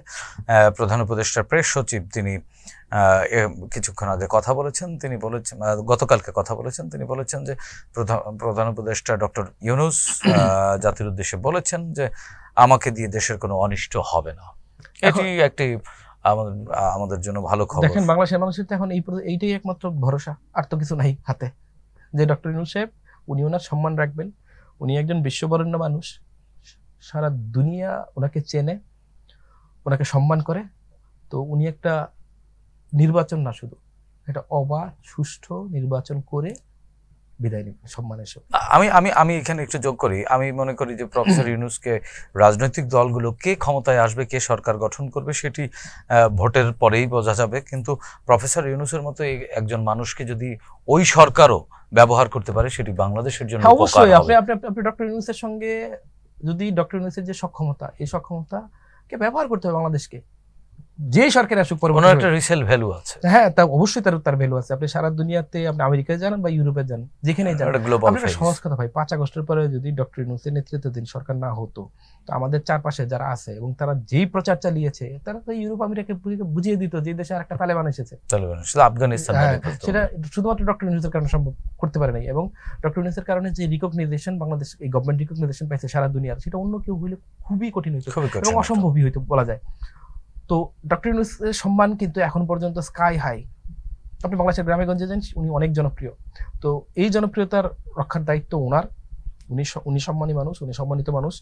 প্রধান উপদেষ্টার প্রেস সচিব তিনি কিছুক্ষণ আগে কথা বলেছেন, তিনি বলেছেন, গতকালকে কথা বলেছেন, তিনি বলেছেন যে প্রধান উপদেষ্টা ডক্টর ইউনূস জাতির উদ্দেশ্যে বলেছেন যে আমাকে দিয়ে দেশের কোনো অনিষ্ট হবে না। এটি একটি আমাদের জন্য ভালো খবর। দেখেন, বাংলাদেশের মানুষের তো এখন এইটাই একমাত্র ভরসা, আর তো কিছু নাই হাতে, যে ডক্টর ইউনূস সাহেব উনি ওনার সম্মান রাখবেন। উনি একজন বিশ্ববরেণ্য মানুষ, সারা দুনিয়া ওনাকে চেনে, ওনাকে সম্মান করে। তো উনি একটা নির্বাচন না, শুধু একটা অবাধ সুষ্ঠু নির্বাচন করে বিদায় নেবেন সম্মানের সাথে। আমি এখানে একটু যোগ করি। আমি মনে করি যে প্রফেসর ইউনূসকে রাজনৈতিক দলগুলো কে ক্ষমতায় আসবে, কে সরকার গঠন করবে, সেটি ভোটের পরেই বোঝা যাবে। কিন্তু প্রফেসর ইউনূসের মতো একজন মানুষকে যদি ওই সরকারও ব্যবহার করতে পারে, সেটি বাংলাদেশের জন্য অবশ্যই। আপনি ডক্টর ইউনূসের সঙ্গে, যদি ডক্টর ইউনূসের যে সক্ষমতা, এই সক্ষমতাকে ব্যবহার করতে হবে বাংলাদেশকে, যে সরকার আসুক, ওনার একটা রিসেল ভ্যালু আছে। হ্যাঁ, তা অবশ্যই তার ভ্যালু আছে। আপনি সারা দুনিয়াতে, আপনি আমেরিকায় যান বা ইউরোপে যান, যেখানেই যান, আপনার সহজ কথা ভাই, 5 আগস্টের পরে যদি ডক্টর ইউনূসের নেতৃত্বাধীন সরকার না হতো, তো আমাদের চারপাশে যারা আছে এবং তারা যেই প্রচার চালিয়েছে, তারা তো ইউরোপ আমেরিকাকে বুঝিয়ে দিত যে দেশে আরেকটা তালেবান এসেছে। আফগানিস্তান সেটা শুধুমাত্র ডক্টর ইউনূসের কারণে সম্ভব করতে পারে নাই। এবং ডক্টর ইউনূসের কারণে যে রিকগনাইজেশন বাংলাদেশ, এই গভর্নমেন্ট রিকগনাইজেশন পাইছে সারা দুনিয়ার, সেটা অন্য কেউ হইলে খুবই কঠিন হইতো এবং অসম্ভবই হইতো বলা যায়। তো ডক্টর ইউনূসের সম্মান কিন্তু এখন পর্যন্ত স্কাই হাই। আপনি বাংলাদেশের গ্রামে গঞ্জে যান, উনি অনেক জনপ্রিয়। তো এই জনপ্রিয়তার রক্ষার দায়িত্ব ওনার। উনি সম্মানী মানুষ, উনি সম্মানিত মানুষ,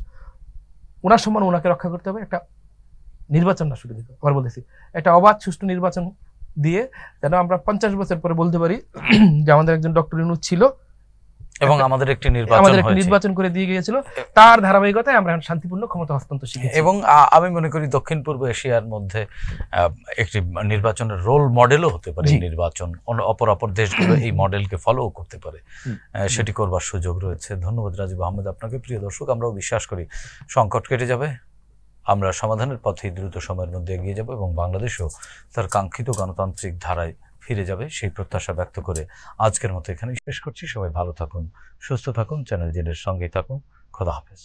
ওনার সম্মান ওনাকে রক্ষা করতে হবে। একটা নির্বাচন না, শুধু আবার বলতেছি, একটা অবাধ সুষ্ঠু নির্বাচন দিয়ে যেন আমরা 50 বছর পরে বলতে পারি যে আমাদের একজন ডক্টর ইউনূস ছিল এবং আমাদের একটি নির্বাচন করে দিয়ে গিয়েছিল, তার ধারাবাহিকতায় আমরা শান্তিপূর্ণ ক্ষমতা হস্তান্তর শিখেছি। এবং আমি মনে করি দক্ষিণ পূর্ব এশিয়ার মধ্যে একটি নির্বাচনের রোল মডেলও হতে পারে নির্বাচন। অপর দেশগুলো এই মডেলকে ফলো করতে পারে, সেটি করবার সুযোগ রয়েছে। ধন্যবাদ রাজীব আহমেদ আপনাকে। প্রিয় দর্শক, আমরাও বিশ্বাস করি সংকট কেটে যাবে, আমরা সমাধানের পথে দ্রুত সময়ের মধ্যে এগিয়ে যাব এবং বাংলাদেশও তার কাঙ্ক্ষিত গণতান্ত্রিক ধারায় ফিরে যাবে, সেই প্রত্যাশা ব্যক্ত করে আজকের মতো এখানেই শেষ করছি। সবাই ভালো থাকুন, সুস্থ থাকুন, চ্যানেল জেডের সঙ্গেই থাকুন। খোদা হাফেজ।